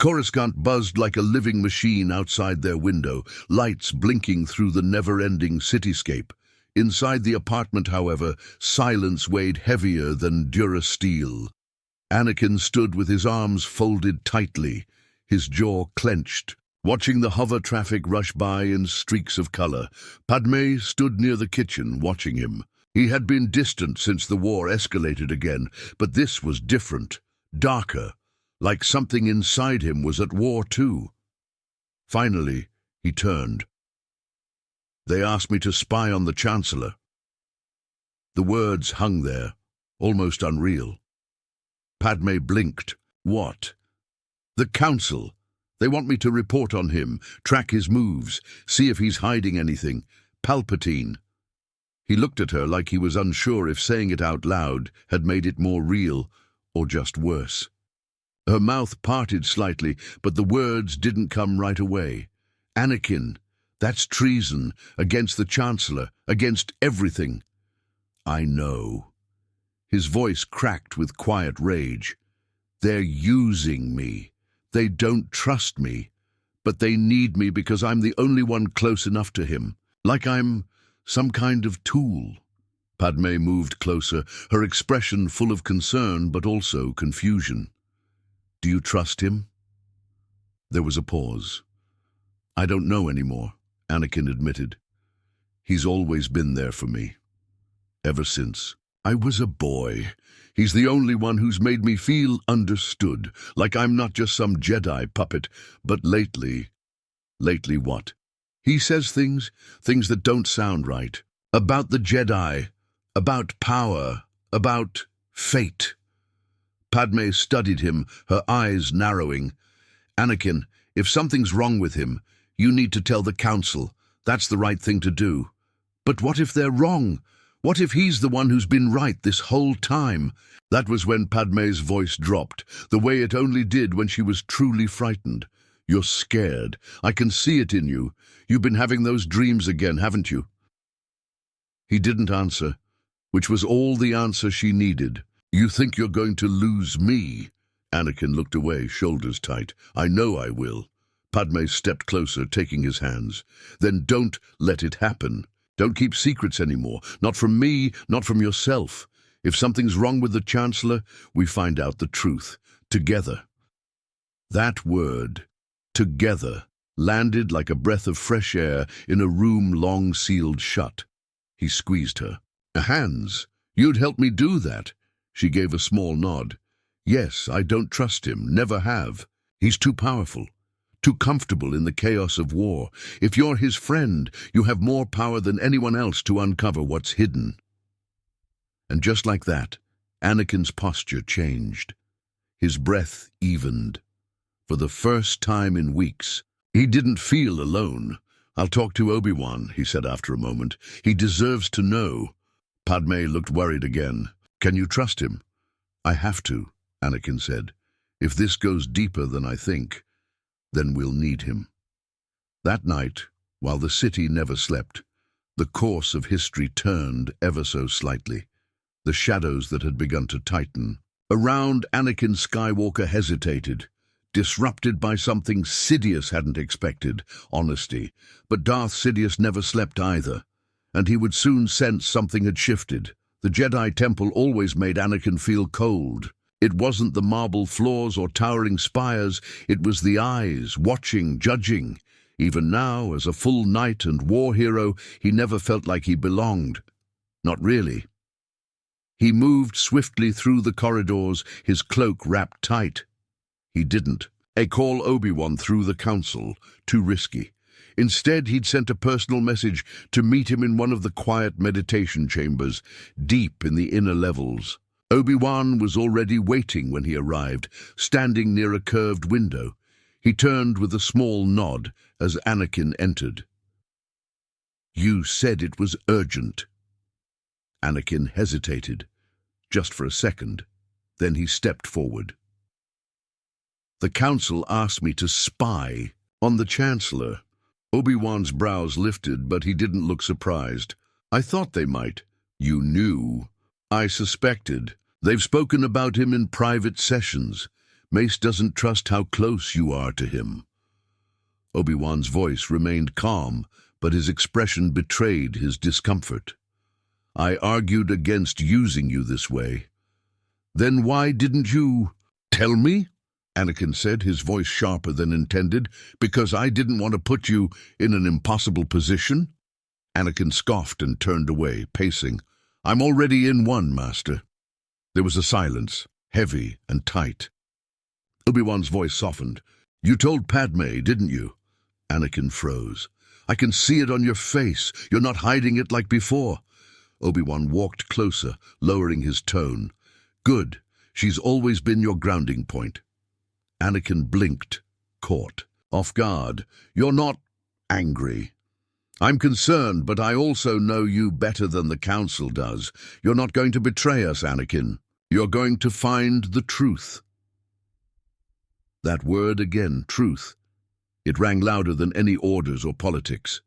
Coruscant buzzed like a living machine outside their window, lights blinking through the never-ending cityscape. Inside the apartment, however, silence weighed heavier than Durasteel. Anakin stood with his arms folded tightly, his jaw clenched, watching the hover traffic rush by in streaks of color. Padmé stood near the kitchen, watching him. He had been distant since the war escalated again, but this was different, darker, like something inside him was at war too. Finally, he turned. "They asked me to spy on the Chancellor." The words hung there, almost unreal. Padmé blinked. "What?" "The Council. They want me to report on him, track his moves, see if he's hiding anything. Palpatine." He looked at her like he was unsure if saying it out loud had made it more real or just worse. Her mouth parted slightly, but the words didn't come right away. "Anakin, that's treason, against the Chancellor, against everything." "I know." His voice cracked with quiet rage. "They're using me. They don't trust me, but they need me because I'm the only one close enough to him, like I'm some kind of tool." Padmé moved closer, her expression full of concern but also confusion. "Do you trust him?" There was a pause. "I don't know anymore," Anakin admitted. "He's always been there for me. Ever since I was a boy. He's the only one who's made me feel understood, like I'm not just some Jedi puppet. But lately..." "Lately what?" "He says things that don't sound right. About the Jedi, about power, about fate." Padmé studied him, her eyes narrowing. "Anakin, if something's wrong with him, you need to tell the Council. That's the right thing to do." "But what if they're wrong? What if he's the one who's been right this whole time?" That was when Padmé's voice dropped, the way it only did when she was truly frightened. "You're scared. I can see it in you. You've been having those dreams again, haven't you?" He didn't answer, which was all the answer she needed. "You think you're going to lose me?" Anakin looked away, shoulders tight. "I know I will." Padmé stepped closer, taking his hands. "Then don't let it happen. Don't keep secrets anymore. Not from me, not from yourself. If something's wrong with the Chancellor, we find out the truth. Together." That word, together, landed like a breath of fresh air in a room long sealed shut. He squeezed her. "Hands, you'd help me do that." She gave a small nod. "Yes, I don't trust him, never have. He's too powerful, too comfortable in the chaos of war. If you're his friend, you have more power than anyone else to uncover what's hidden." And just like that, Anakin's posture changed. His breath evened. For the first time in weeks, he didn't feel alone. "I'll talk to Obi-Wan," he said after a moment. "He deserves to know." Padmé looked worried again. "Can you trust him?" "I have to," Anakin said. "If this goes deeper than I think, then we'll need him." That night, while the city never slept, the course of history turned ever so slightly. The shadows that had begun to tighten. Around Anakin Skywalker hesitated, disrupted by something Sidious hadn't expected, honesty. But Darth Sidious never slept either, and he would soon sense something had shifted. The Jedi Temple always made Anakin feel cold. It wasn't the marble floors or towering spires, it was the eyes, watching, judging. Even now, as a full knight and war hero, he never felt like he belonged. Not really. He moved swiftly through the corridors, his cloak wrapped tight. He didn't call Obi-Wan through the Council, too risky. Instead, he'd sent a personal message to meet him in one of the quiet meditation chambers, deep in the inner levels. Obi-Wan was already waiting when he arrived, standing near a curved window. He turned with a small nod as Anakin entered. "You said it was urgent." Anakin hesitated, just for a second. Then he stepped forward. "The Council asked me to spy on the Chancellor." Obi-Wan's brows lifted, but he didn't look surprised. "I thought they might." "You knew." "I suspected. They've spoken about him in private sessions. Mace doesn't trust how close you are to him." Obi-Wan's voice remained calm, but his expression betrayed his discomfort. "I argued against using you this way." "Then why didn't you tell me?" Anakin said, his voice sharper than intended. "Because I didn't want to put you in an impossible position?" Anakin scoffed and turned away, pacing. "I'm already in one, Master." There was a silence, heavy and tight. Obi-Wan's voice softened. "You told Padmé, didn't you?" Anakin froze. "I can see it on your face. You're not hiding it like before." Obi-Wan walked closer, lowering his tone. "Good. She's always been your grounding point." Anakin blinked, caught off guard. "You're not angry." "I'm concerned, but I also know you better than the Council does. You're not going to betray us, Anakin. You're going to find the truth." That word again, truth. It rang louder than any orders or politics.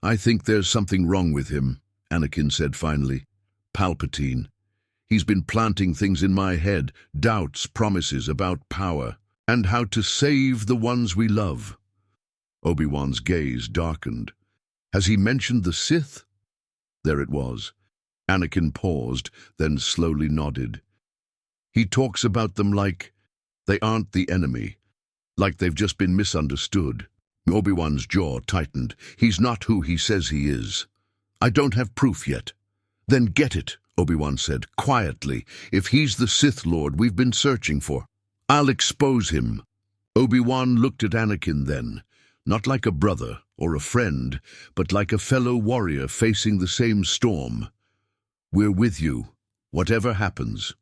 "I think there's something wrong with him," Anakin said finally. "Palpatine. He's been planting things in my head, doubts, promises about power, and how to save the ones we love." Obi-Wan's gaze darkened. "Has he mentioned the Sith?" There it was. Anakin paused, then slowly nodded. "He talks about them like they aren't the enemy, like they've just been misunderstood." Obi-Wan's jaw tightened. "He's not who he says he is." "I don't have proof yet." "Then get it," Obi-Wan said, quietly. "If he's the Sith Lord we've been searching for, I'll expose him." Obi-Wan looked at Anakin then, not like a brother or a friend, but like a fellow warrior facing the same storm. "We're with you, whatever happens."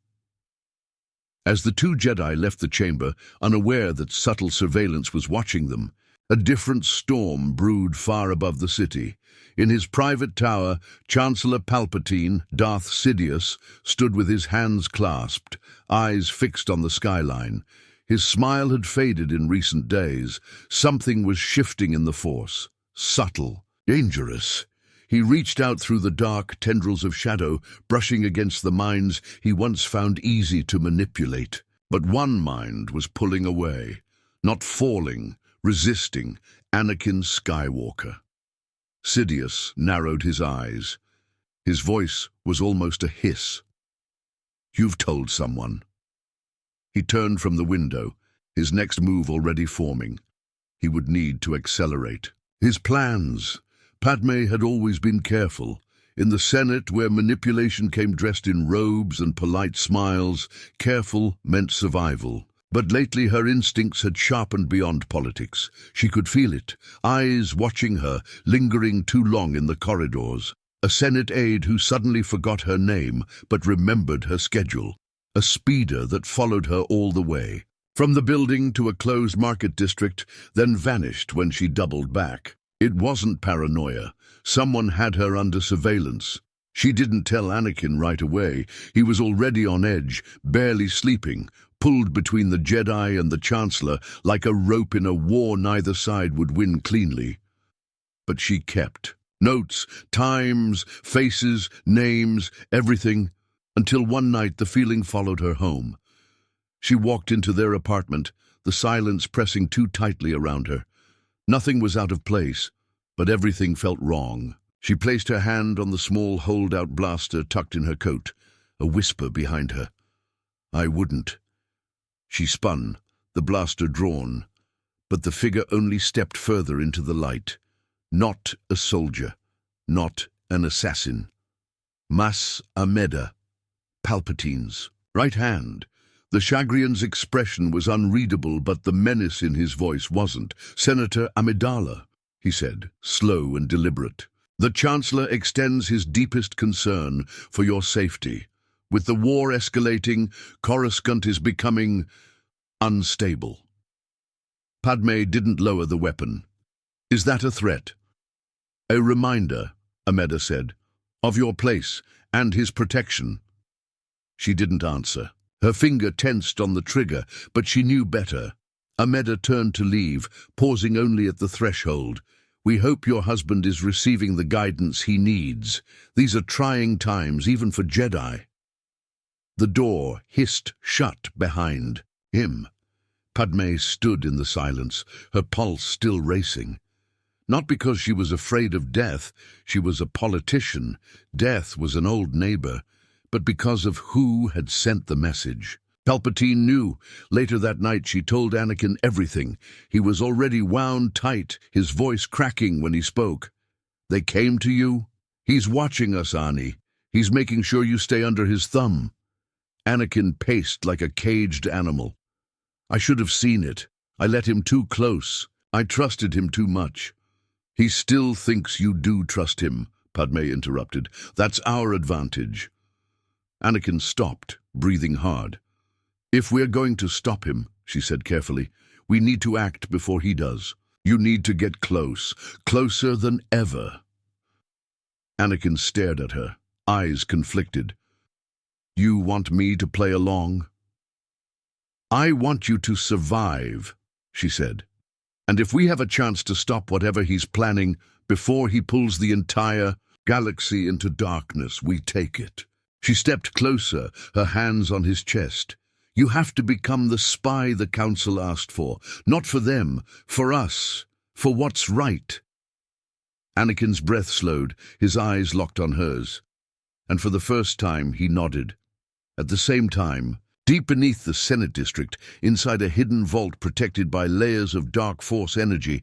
As the two Jedi left the chamber, unaware that subtle surveillance was watching them, a different storm brewed far above the city. In his private tower, Chancellor Palpatine, Darth Sidious, stood with his hands clasped, eyes fixed on the skyline. His smile had faded in recent days. Something was shifting in the Force. Subtle, dangerous. He reached out through the dark tendrils of shadow, brushing against the minds he once found easy to manipulate. But one mind was pulling away, not falling, resisting. Anakin Skywalker. Sidious narrowed his eyes. His voice was almost a hiss. "You've told someone." He turned from the window, his next move already forming. He would need to accelerate. His plans. Padmé had always been careful. In the Senate, where manipulation came dressed in robes and polite smiles, careful meant survival. But lately her instincts had sharpened beyond politics. She could feel it, eyes watching her, lingering too long in the corridors. A Senate aide who suddenly forgot her name, but remembered her schedule. A speeder that followed her all the way. From the building to a closed market district, then vanished when she doubled back. It wasn't paranoia. Someone had her under surveillance. She didn't tell Anakin right away. He was already on edge, barely sleeping, pulled between the Jedi and the Chancellor like a rope in a war neither side would win cleanly. But she kept. Notes, times, faces, names, everything, until one night the feeling followed her home. She walked into their apartment, the silence pressing too tightly around her. Nothing was out of place, but everything felt wrong. She placed her hand on the small hold-out blaster tucked in her coat, a whisper behind her. "I wouldn't." She spun, the blaster drawn, but the figure only stepped further into the light. Not a soldier, not an assassin. Mas Amedda, Palpatine's right hand. The Chagrian's expression was unreadable, but the menace in his voice wasn't. "Senator Amidala," he said, slow and deliberate. "The Chancellor extends his deepest concern for your safety. With the war escalating, Coruscant is becoming unstable." Padmé didn't lower the weapon. "Is that a threat?" "A reminder," Amedda said, "of your place and his protection." She didn't answer. Her finger tensed on the trigger, but she knew better. Amedda turned to leave, pausing only at the threshold. "We hope your husband is receiving the guidance he needs. These are trying times, even for Jedi." The door hissed shut behind him. Padmé stood in the silence, her pulse still racing. Not because she was afraid of death, she was a politician, death was an old neighbor, but because of who had sent the message. Palpatine knew. Later that night she told Anakin everything. He was already wound tight, his voice cracking when he spoke. "They came to you? He's watching us, Ani. He's making sure you stay under his thumb." Anakin paced like a caged animal. "I should have seen it. I let him too close. I trusted him too much." "He still thinks you do trust him," Padmé interrupted. "That's our advantage." Anakin stopped, breathing hard. "If we're going to stop him," she said carefully, "we need to act before he does. You need to get close, closer than ever." Anakin stared at her, eyes conflicted. "You want me to play along?" "I want you to survive," she said. "And if we have a chance to stop whatever he's planning before he pulls the entire galaxy into darkness, we take it." She stepped closer, her hands on his chest. "You have to become the spy the Council asked for. Not for them, for us, for what's right." Anakin's breath slowed, his eyes locked on hers. And for the first time he nodded. At the same time, deep beneath the Senate district, inside a hidden vault protected by layers of dark force energy,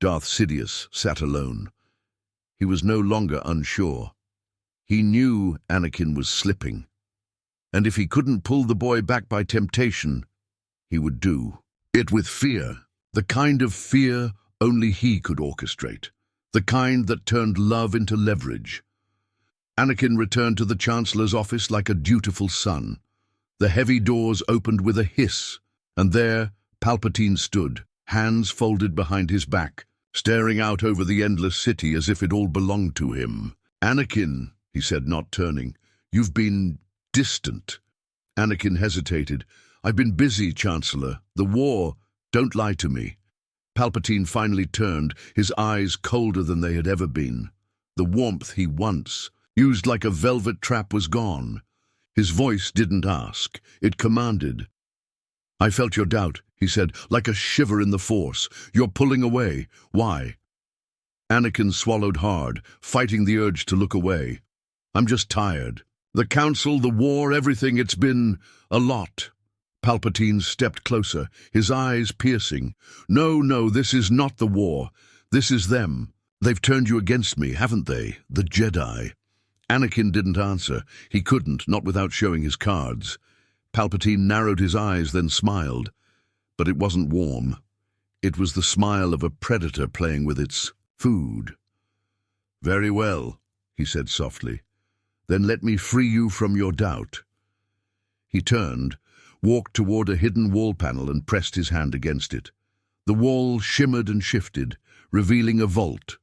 Darth Sidious sat alone. He was no longer unsure. He knew Anakin was slipping. And if he couldn't pull the boy back by temptation, he would do it with fear. The kind of fear only he could orchestrate. The kind that turned love into leverage. Anakin returned to the Chancellor's office like a dutiful son. The heavy doors opened with a hiss, and there Palpatine stood, hands folded behind his back, staring out over the endless city as if it all belonged to him. "Anakin," he said, not turning, "you've been distant." Anakin hesitated. "I've been busy, Chancellor. The war. Don't lie to me." Palpatine finally turned, his eyes colder than they had ever been. The warmth he once used like a velvet trap was gone. His voice didn't ask, it commanded. "I felt your doubt," he said, "like a shiver in the Force. You're pulling away. Why?" Anakin swallowed hard, fighting the urge to look away. "I'm just tired. The Council, the war, everything, it's been a lot." Palpatine stepped closer, his eyes piercing. No, this is not the war. This is them. They've turned you against me, haven't they? The Jedi." Anakin didn't answer. He couldn't, not without showing his cards. Palpatine narrowed his eyes, then smiled. But it wasn't warm. It was the smile of a predator playing with its food. "Very well," he said softly. "Then let me free you from your doubt." He turned, walked toward a hidden wall panel and pressed his hand against it. The wall shimmered and shifted, revealing a vault.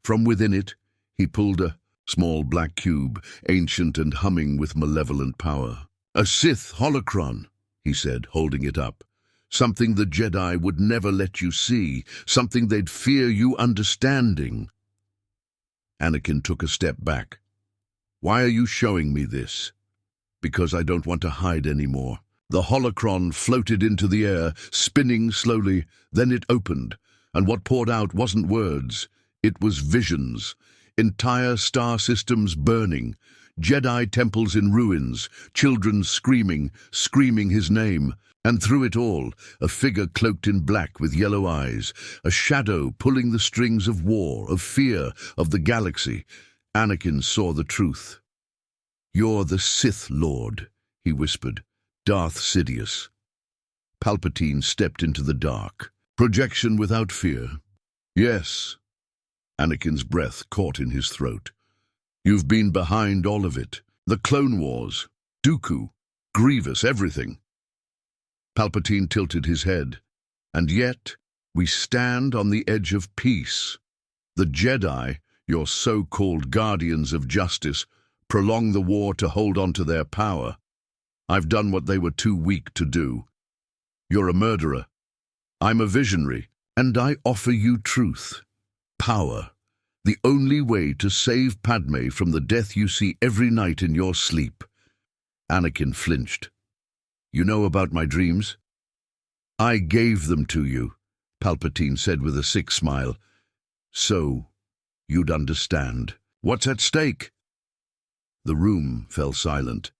From within it, he pulled a small black cube, ancient and humming with malevolent power. "A Sith holocron," he said, holding it up. "Something the Jedi would never let you see, something they'd fear you understanding." Anakin took a step back. "Why are you showing me this?" "Because I don't want to hide anymore." The holocron floated into the air, spinning slowly. Then it opened, and what poured out wasn't words. It was visions. Entire star systems burning, Jedi temples in ruins, children screaming his name. And through it all, a figure cloaked in black with yellow eyes, a shadow pulling the strings of war, of fear, of the galaxy. Anakin saw the truth. "You're the Sith Lord," he whispered. "Darth Sidious." Palpatine stepped into the dark. Projection without fear. "Yes." Anakin's breath caught in his throat. "You've been behind all of it. The Clone Wars, Dooku, Grievous, everything." Palpatine tilted his head. "And yet, we stand on the edge of peace. The Jedi, your so-called guardians of justice, prolong the war to hold on to their power. I've done what they were too weak to do. You're a murderer. I'm a visionary, and I offer you truth. Power. The only way to save Padmé from the death you see every night in your sleep." Anakin flinched. "You know about my dreams?" I gave them to you, Palpatine said with a sick smile. So you'd understand. What's at stake? The room fell silent.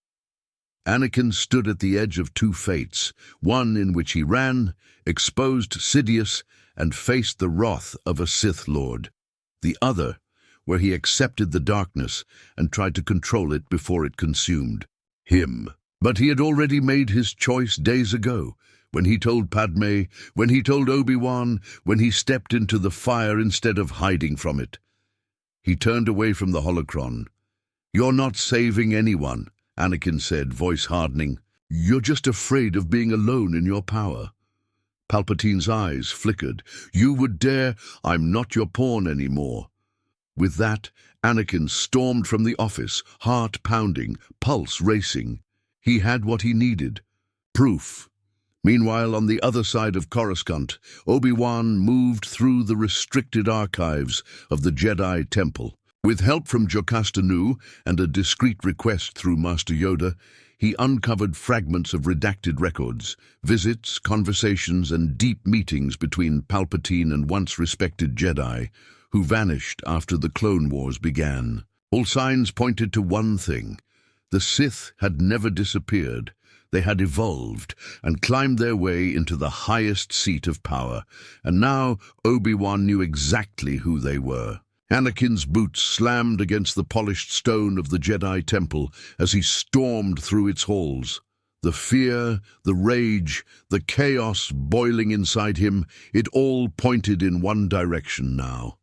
Anakin stood at the edge of two fates, one in which he ran, exposed Sidious, and faced the wrath of a Sith Lord. The other, where he accepted the darkness and tried to control it before it consumed him. But he had already made his choice days ago, when he told Padmé, when he told Obi-Wan, when he stepped into the fire instead of hiding from it. He turned away from the holocron. "You're not saving anyone," Anakin said, voice hardening. "You're just afraid of being alone in your power." Palpatine's eyes flickered. "You would dare? I'm not your pawn anymore." With that, Anakin stormed from the office, heart pounding, pulse racing. He had what he needed. Proof. Meanwhile, on the other side of Coruscant, Obi-Wan moved through the restricted archives of the Jedi Temple. With help from Jocasta Nu and a discreet request through Master Yoda, he uncovered fragments of redacted records, visits, conversations, and deep meetings between Palpatine and once-respected Jedi, who vanished after the Clone Wars began. All signs pointed to one thing. The Sith had never disappeared. They had evolved and climbed their way into the highest seat of power, and now Obi-Wan knew exactly who they were. Anakin's boots slammed against the polished stone of the Jedi Temple as he stormed through its halls. The fear, the rage, the chaos boiling inside him, it all pointed in one direction now.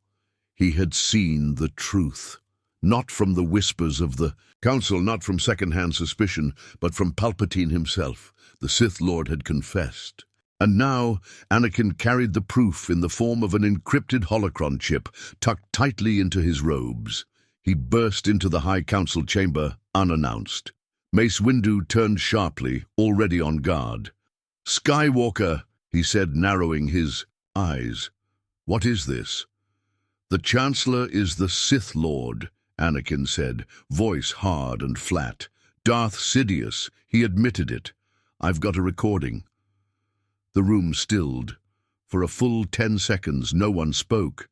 He had seen the truth. Not from the whispers of the Council, not from second-hand suspicion, but from Palpatine himself. The Sith Lord had confessed. And now, Anakin carried the proof in the form of an encrypted holocron chip tucked tightly into his robes. He burst into the High Council chamber, unannounced. Mace Windu turned sharply, already on guard. "Skywalker," he said, narrowing his eyes. "What is this?" "The Chancellor is the Sith Lord," Anakin said, voice hard and flat. "Darth Sidious, he admitted it. I've got a recording." The room stilled. For a full 10 seconds, no one spoke.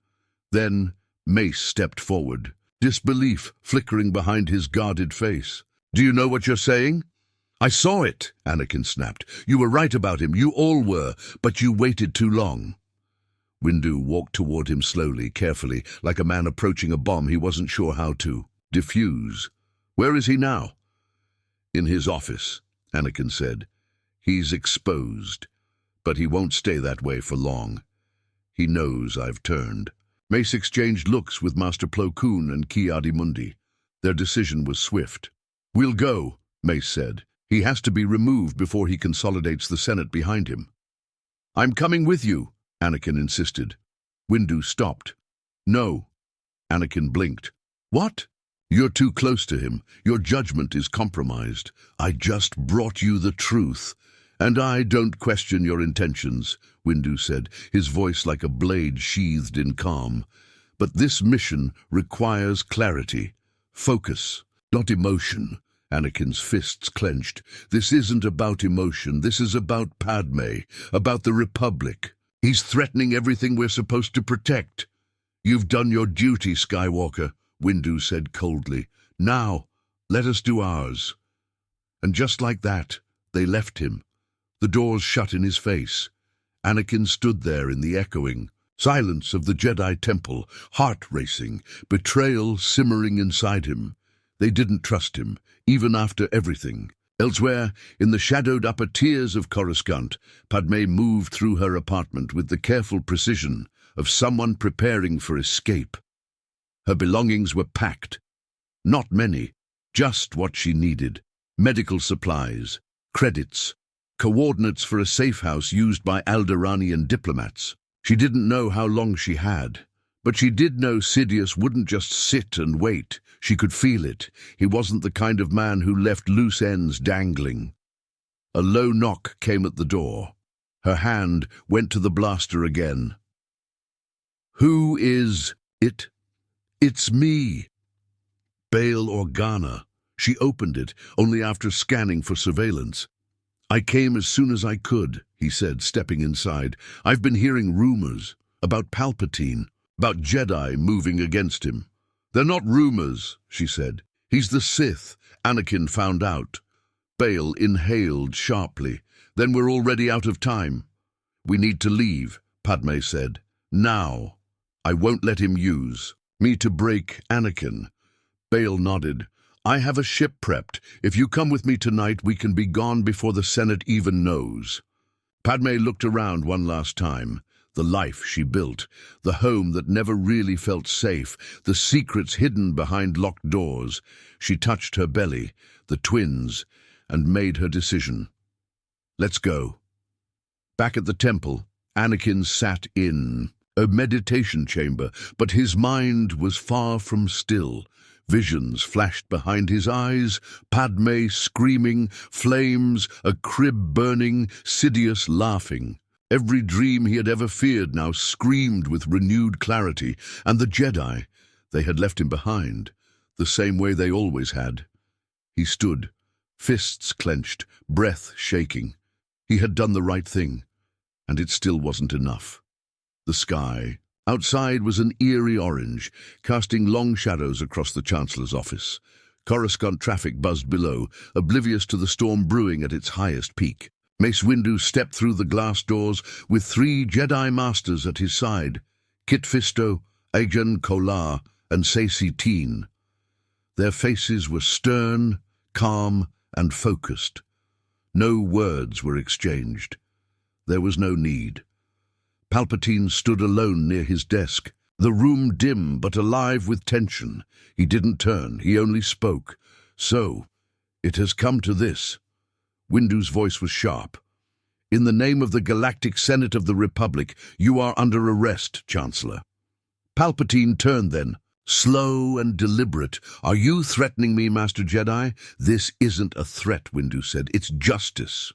Then Mace stepped forward, disbelief flickering behind his guarded face. "Do you know what you're saying?" "I saw it," Anakin snapped. "You were right about him, you all were, but you waited too long." Windu walked toward him slowly, carefully, like a man approaching a bomb he wasn't sure how to defuse. "Where is he now?" "In his office," Anakin said. "He's exposed, but he won't stay that way for long. He knows I've turned." Mace exchanged looks with Master Plo Koon and Ki-Adi-Mundi. Their decision was swift. "We'll go," Mace said. "He has to be removed before he consolidates the Senate behind him." "I'm coming with you," Anakin insisted. Windu stopped. "No." Anakin blinked. "What?" "You're too close to him. Your judgment is compromised. I just brought you the truth. And I don't question your intentions," Windu said, his voice like a blade sheathed in calm. "But this mission requires clarity, focus, not emotion." Anakin's fists clenched. "This isn't about emotion. This is about Padmé, about the Republic. He's threatening everything we're supposed to protect." "You've done your duty, Skywalker," Windu said coldly. "Now, let us do ours." And just like that, they left him. The doors shut in his face. Anakin stood there in the echoing silence of the Jedi Temple, heart racing, betrayal simmering inside him. They didn't trust him, even after everything. Elsewhere, in the shadowed upper tiers of Coruscant, Padmé moved through her apartment with the careful precision of someone preparing for escape. Her belongings were packed. Not many, just what she needed. Medical supplies, credits, coordinates for a safe house used by Alderaanian diplomats. She didn't know how long she had, but she did know Sidious wouldn't just sit and wait. She could feel it. He wasn't the kind of man who left loose ends dangling. A low knock came at the door. Her hand went to the blaster again. "Who is it?" "It's me." Bail Organa. She opened it, only after scanning for surveillance. I came as soon as I could, he said, stepping inside. I've been hearing rumors about Palpatine, about Jedi moving against him. They're not rumors, she said. He's the Sith, Anakin found out. Bail inhaled sharply. Then we're already out of time. We need to leave, Padmé said. Now. I won't let him use me to break Anakin. Bail nodded. I have a ship prepped. If you come with me tonight, we can be gone before the Senate even knows. Padmé looked around one last time. The life she built, the home that never really felt safe, the secrets hidden behind locked doors. She touched her belly, the twins, and made her decision. Let's go. Back at the temple, Anakin sat in a meditation chamber, but his mind was far from still. Visions flashed behind his eyes, Padmé screaming, flames, a crib burning, Sidious laughing. Every dream he had ever feared now screamed with renewed clarity, and the Jedi, they had left him behind, the same way they always had. He stood, fists clenched, breath shaking. He had done the right thing, and it still wasn't enough. The sky outside was an eerie orange, casting long shadows across the Chancellor's office. Coruscant traffic buzzed below, oblivious to the storm brewing at its highest peak. Mace Windu stepped through the glass doors with 3 Jedi Masters at his side, Kit Fisto, Ajan Kolar, and Saesee Tiin. Their faces were stern, calm, and focused. No words were exchanged. There was no need. Palpatine stood alone near his desk, the room dim but alive with tension. He didn't turn, he only spoke. So, it has come to this. Windu's voice was sharp. In the name of the Galactic Senate of the Republic, you are under arrest, Chancellor. Palpatine turned then, slow and deliberate. Are you threatening me, Master Jedi? This isn't a threat, Windu said. It's justice.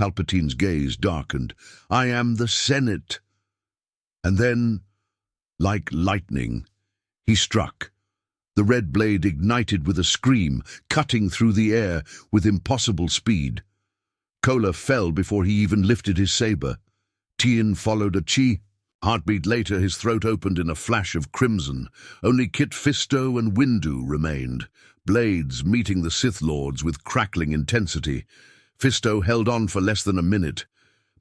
Palpatine's gaze darkened. I am the Senate. And then, like lightning, he struck. The red blade ignited with a scream, cutting through the air with impossible speed. Kolar fell before he even lifted his saber. Tiin followed a chi. Heartbeat later, his throat opened in a flash of crimson. Only Kit Fisto and Windu remained, blades meeting the Sith Lords with crackling intensity. Fisto held on for less than a minute.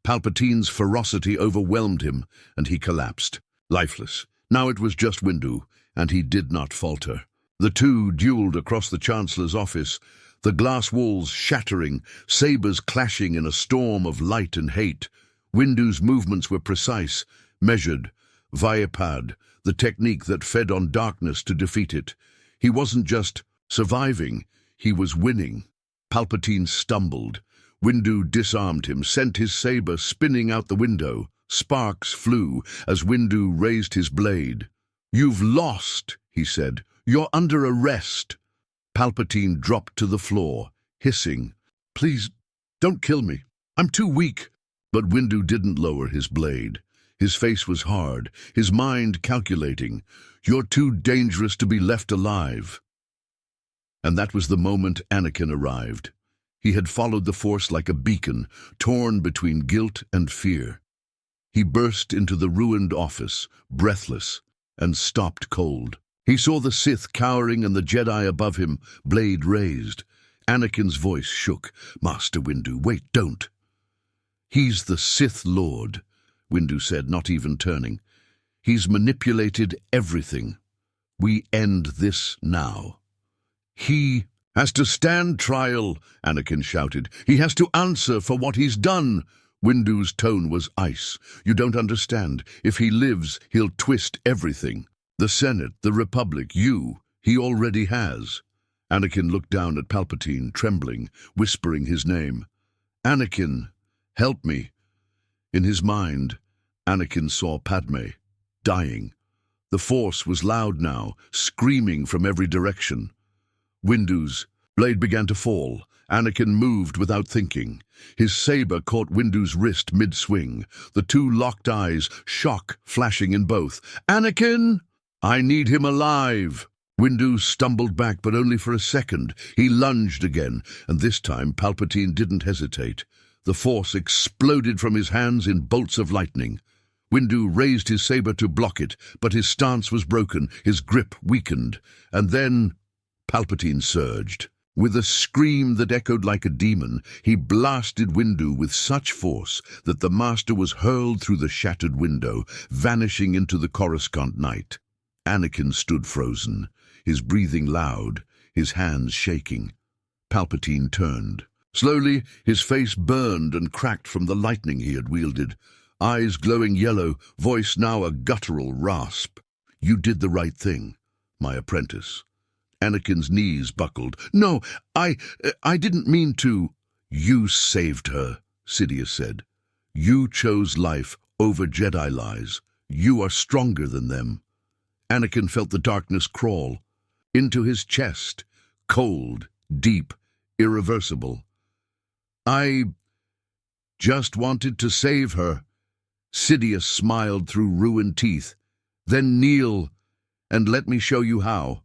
Palpatine's ferocity overwhelmed him, and he collapsed, lifeless. Now it was just Windu, and he did not falter. The two dueled across the Chancellor's office, the glass walls shattering, sabers clashing in a storm of light and hate. Windu's movements were precise, measured, Viapad, the technique that fed on darkness to defeat it. He wasn't just surviving, he was winning. Palpatine stumbled. Windu disarmed him, sent his saber spinning out the window. Sparks flew as Windu raised his blade. You've lost, he said. You're under arrest. Palpatine dropped to the floor, hissing. Please, don't kill me. I'm too weak. But Windu didn't lower his blade. His face was hard, his mind calculating. You're too dangerous to be left alive. And that was the moment Anakin arrived. He had followed the Force like a beacon, torn between guilt and fear. He burst into the ruined office, breathless, and stopped cold. He saw the Sith cowering and the Jedi above him, blade raised. Anakin's voice shook. Master Windu, wait, don't. He's the Sith Lord, Windu said, not even turning. He's manipulated everything. We end this now. He has to stand trial, Anakin shouted. He has to answer for what he's done. Windu's tone was ice. You don't understand. If he lives, he'll twist everything. The Senate, the Republic, you, he already has. Anakin looked down at Palpatine, trembling, whispering his name. Anakin, help me. In his mind, Anakin saw Padmé, dying. The Force was loud now, screaming from every direction. Windu's blade began to fall. Anakin moved without thinking. His saber caught Windu's wrist mid-swing. The two locked eyes, shock flashing in both. Anakin! I need him alive! Windu stumbled back, but only for a second. He lunged again, and this time Palpatine didn't hesitate. The Force exploded from his hands in bolts of lightning. Windu raised his saber to block it, but his stance was broken, his grip weakened, and then Palpatine surged. With a scream that echoed like a demon, he blasted Windu with such force that the Master was hurled through the shattered window, vanishing into the Coruscant night. Anakin stood frozen, his breathing loud, his hands shaking. Palpatine turned. Slowly, his face burned and cracked from the lightning he had wielded, eyes glowing yellow, voice now a guttural rasp. "You did the right thing, my apprentice." Anakin's knees buckled. "No, I didn't mean to." "You saved her," Sidious said. "You chose life over Jedi lies. You are stronger than them." Anakin felt the darkness crawl into his chest, cold, deep, irreversible. "I just wanted to save her." Sidious smiled through ruined teeth. "Then kneel and let me show you how."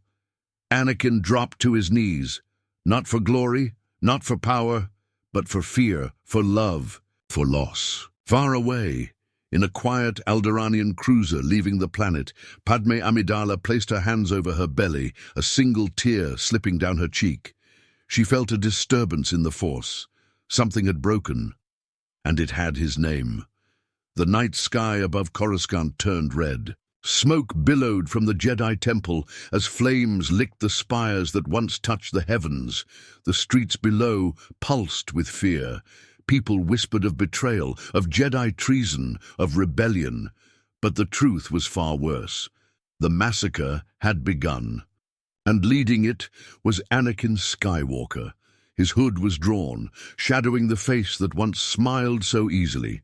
Anakin dropped to his knees, not for glory, not for power, but for fear, for love, for loss. Far away, in a quiet Alderaanian cruiser leaving the planet, Padmé Amidala placed her hands over her belly, a single tear slipping down her cheek. She felt a disturbance in the Force. Something had broken, and it had his name. The night sky above Coruscant turned red. Smoke billowed from the Jedi temple as flames licked the spires that once touched the heavens. The streets below pulsed with fear. People whispered of betrayal, of Jedi treason, of rebellion. But the truth was far worse. The massacre had begun. And leading it was Anakin Skywalker. His hood was drawn, shadowing the face that once smiled so easily.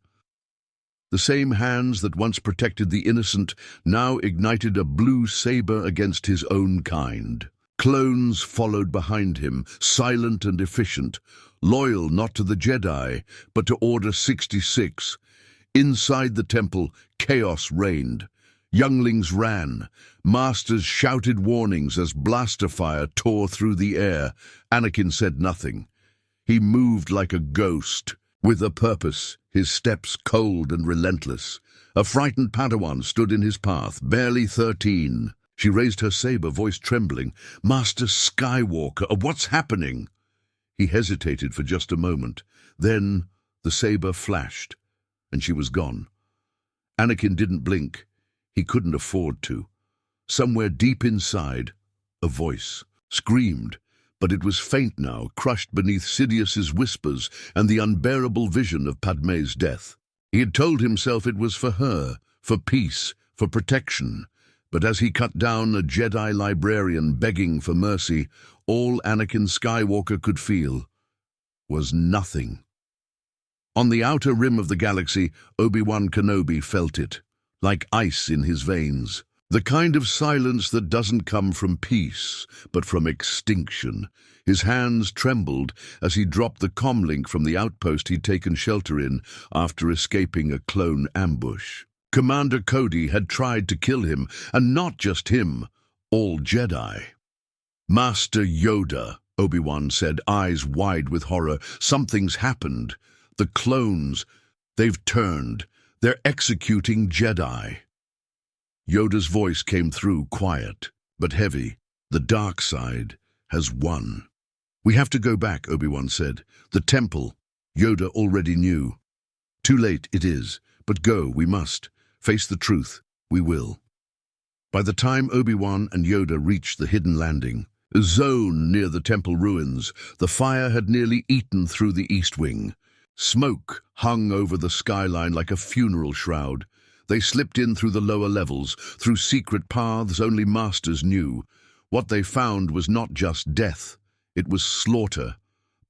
The same hands that once protected the innocent now ignited a blue saber against his own kind. Clones followed behind him, silent and efficient, loyal not to the Jedi, but to Order 66. Inside the temple, chaos reigned. Younglings ran. Masters shouted warnings as blaster fire tore through the air. Anakin said nothing. He moved like a ghost, with a purpose, his steps cold and relentless. A frightened Padawan stood in his path, barely 13. She raised her saber, voice trembling. "Master Skywalker, what's happening?" He hesitated for just a moment. Then the saber flashed, and she was gone. Anakin didn't blink. He couldn't afford to. Somewhere deep inside, a voice screamed, but it was faint now, crushed beneath Sidious's whispers and the unbearable vision of Padmé's death. He had told himself it was for her, for peace, for protection. But as he cut down a Jedi librarian begging for mercy, all Anakin Skywalker could feel was nothing. On the outer rim of the galaxy, Obi-Wan Kenobi felt it, like ice in his veins. The kind of silence that doesn't come from peace, but from extinction. His hands trembled as he dropped the comlink from the outpost he'd taken shelter in after escaping a clone ambush. Commander Cody had tried to kill him, and not just him, all Jedi. "Master Yoda," Obi-Wan said, eyes wide with horror, "something's happened. The clones, they've turned. They're executing Jedi." Yoda's voice came through, quiet, but heavy. "The dark side has won." "We have to go back," Obi-Wan said. "The temple." Yoda already knew. "Too late it is, but go, we must. Face the truth, we will." By the time Obi-Wan and Yoda reached the hidden landing, zone near the temple ruins, the fire had nearly eaten through the east wing. Smoke hung over the skyline like a funeral shroud. They slipped in through the lower levels, through secret paths only masters knew. What they found was not just death, it was slaughter.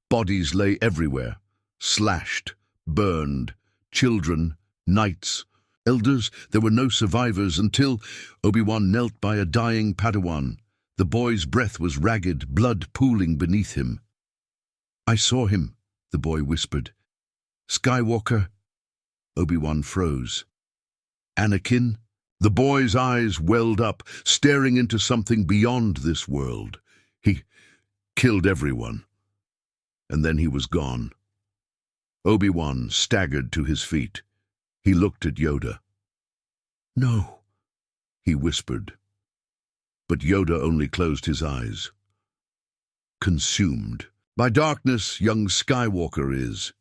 Bodies lay everywhere, slashed, burned, children, knights, elders. There were no survivors until Obi-Wan knelt by a dying Padawan. The boy's breath was ragged, blood pooling beneath him. "I saw him," the boy whispered. "Skywalker." Obi-Wan froze. "Anakin?" The boy's eyes welled up, staring into something beyond this world. He killed everyone, and then he was gone. Obi-Wan staggered to his feet. He looked at Yoda. "No," he whispered. But Yoda only closed his eyes. Consumed. "By darkness, young Skywalker is."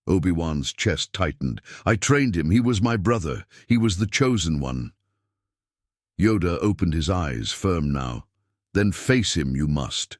Obi-Wan's chest tightened. "I trained him. He was my brother. He was the chosen one." Yoda opened his eyes, firm now. "Then face him you must."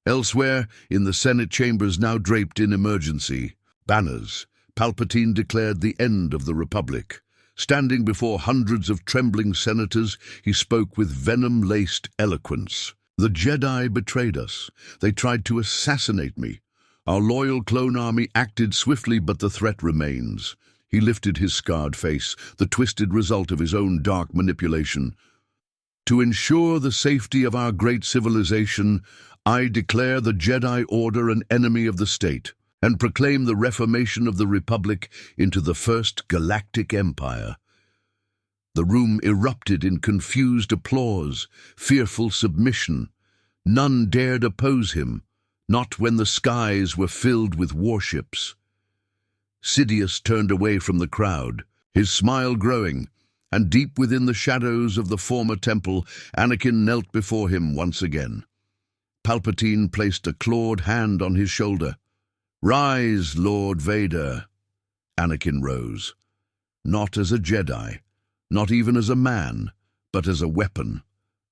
Elsewhere, in the Senate chambers now draped in emergency banners, Palpatine declared the end of the Republic. Standing before hundreds of trembling senators, he spoke with venom-laced eloquence. "The Jedi betrayed us. They tried to assassinate me. Our loyal clone army acted swiftly, but the threat remains." He lifted his scarred face, the twisted result of his own dark manipulation. "To ensure the safety of our great civilization, I declare the Jedi Order an enemy of the state, and proclaim the reformation of the Republic into the first galactic empire." The room erupted in confused applause, fearful submission. None dared oppose him, not when the skies were filled with warships. Sidious turned away from the crowd, his smile growing, and deep within the shadows of the former temple, Anakin knelt before him once again. Palpatine placed a clawed hand on his shoulder. "Rise, Lord Vader." Anakin rose. Not as a Jedi, not even as a man, but as a weapon.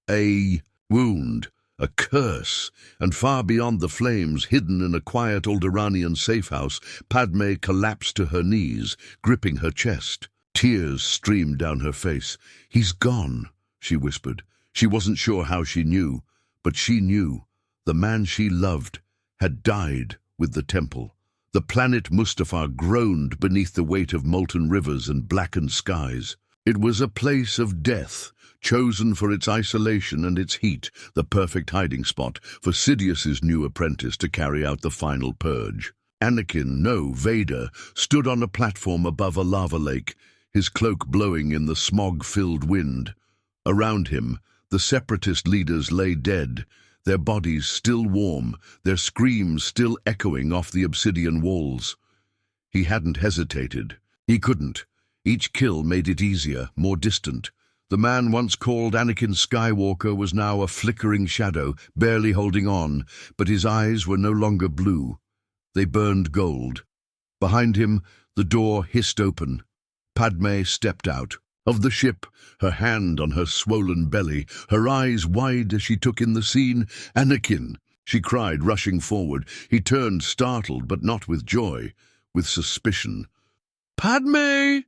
A wound, a curse, and far beyond the flames, hidden in a quiet Alderaanian safehouse, Padmé collapsed to her knees, gripping her chest. Tears streamed down her face. "He's gone," she whispered. She wasn't sure how she knew, but she knew. The man she loved had died with the temple. The planet Mustafar groaned beneath the weight of molten rivers and blackened skies. It was a place of death, chosen for its isolation and its heat, the perfect hiding spot for Sidious's new apprentice to carry out the final purge. Anakin, no, Vader, stood on a platform above a lava lake, his cloak blowing in the smog-filled wind. Around him, the separatist leaders lay dead, their bodies still warm, their screams still echoing off the obsidian walls. He hadn't hesitated. He couldn't. Each kill made it easier, more distant. The man once called Anakin Skywalker was now a flickering shadow, barely holding on, but his eyes were no longer blue. They burned gold. Behind him, the door hissed open. Padmé stepped out. Of the ship, her hand on her swollen belly, her eyes wide as she took in the scene. "Anakin!" she cried, rushing forward. He turned, startled, but not with joy, with suspicion. "Padmé!"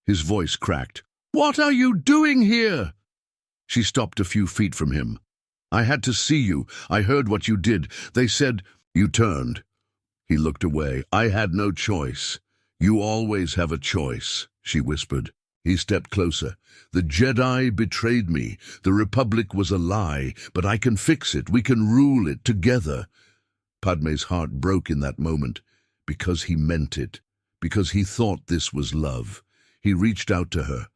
His voice cracked. "What are you doing here?" She stopped a few feet from him. "I had to see you. I heard what you did. They said—" "You turned." He looked away. "I had no choice." "You always have a choice," she whispered. He stepped closer. "The Jedi betrayed me. The Republic was a lie, but I can fix it. We can rule it together." Padmé's heart broke in that moment, because he meant it, because he thought this was love. He reached out to her,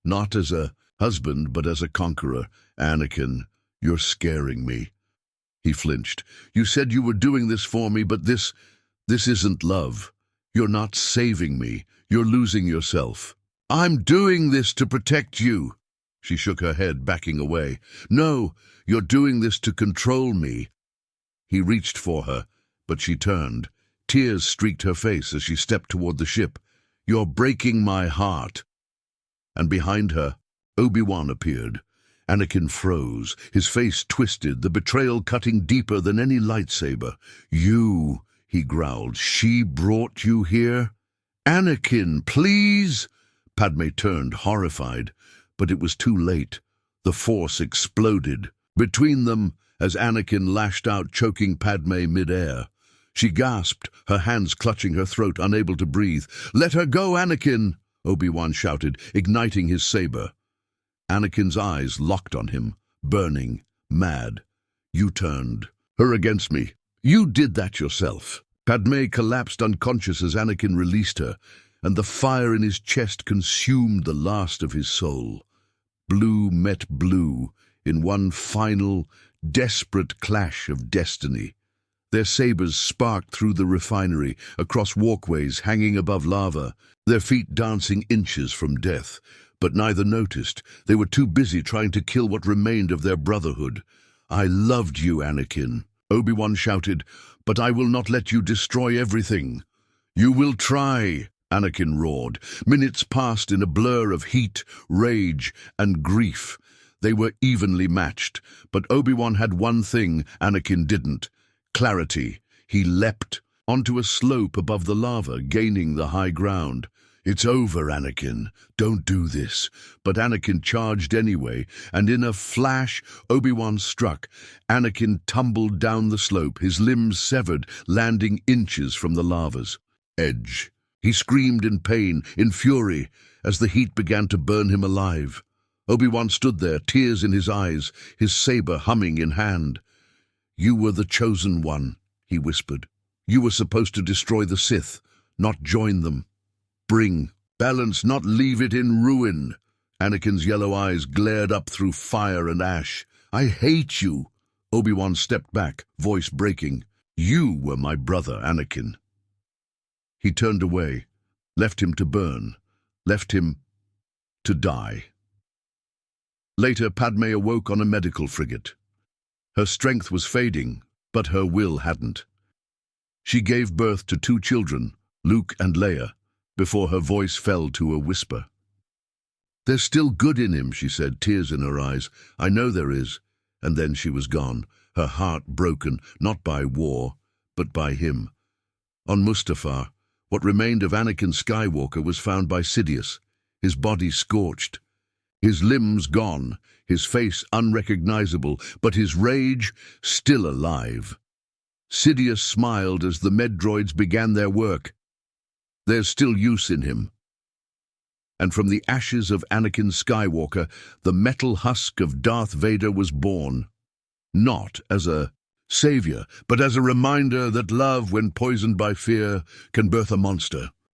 not as a husband, but as a conqueror. "Anakin, you're scaring me." He flinched. "You said you were doing this for me, but this isn't love. You're not saving me. You're losing yourself." "I'm doing this to protect you." She shook her head, backing away. "No, you're doing this to control me." He reached for her, but she turned. Tears streaked her face as she stepped toward the ship. "You're breaking my heart." And behind her, Obi-Wan appeared. Anakin froze, his face twisted, the betrayal cutting deeper than any lightsaber. "You," he growled, "she brought you here?" "Anakin, please!" Padmé turned, horrified, but it was too late. The Force exploded between them as Anakin lashed out, choking Padmé mid-air. She gasped, her hands clutching her throat, unable to breathe. "Let her go, Anakin!" Obi-Wan shouted, igniting his saber. Anakin's eyes locked on him, burning, mad. "You turned her against me. You did that yourself." Padmé collapsed unconscious as Anakin released her, and the fire in his chest consumed the last of his soul. Blue met blue in one final, desperate clash of destiny. Their sabers sparked through the refinery, across walkways hanging above lava, their feet dancing inches from death. But neither noticed. They were too busy trying to kill what remained of their brotherhood. "I loved you, Anakin," Obi-Wan shouted, "but I will not let you destroy everything." "You will try," Anakin roared. Minutes passed in a blur of heat, rage, and grief. They were evenly matched, but Obi-Wan had one thing Anakin didn't: clarity. He leapt onto a slope above the lava, gaining the high ground. "It's over, Anakin. Don't do this." But Anakin charged anyway, and in a flash, Obi-Wan struck. Anakin tumbled down the slope, his limbs severed, landing inches from the lava's edge. He screamed in pain, in fury, as the heat began to burn him alive. Obi-Wan stood there, tears in his eyes, his saber humming in hand. "You were the chosen one," he whispered. "You were supposed to destroy the Sith, not join them. Bring balance, not leave it in ruin." Anakin's yellow eyes glared up through fire and ash. "I hate you." Obi-Wan stepped back, voice breaking. "You were my brother, Anakin." He turned away, left him to burn, left him to die. Later, Padmé awoke on a medical frigate. Her strength was fading, but her will hadn't. She gave birth to 2 children, Luke and Leia, before her voice fell to a whisper. "There's still good in him," she said, tears in her eyes. "I know there is." And then she was gone, her heart broken, not by war, but by him. On Mustafar, what remained of Anakin Skywalker was found by Sidious, his body scorched, his limbs gone, his face unrecognizable, but his rage still alive. Sidious smiled as the Medroids began their work. There's still use in him. And from the ashes of Anakin Skywalker, the metal husk of Darth Vader was born. Not as a savior, but as a reminder that love, when poisoned by fear, can birth a monster.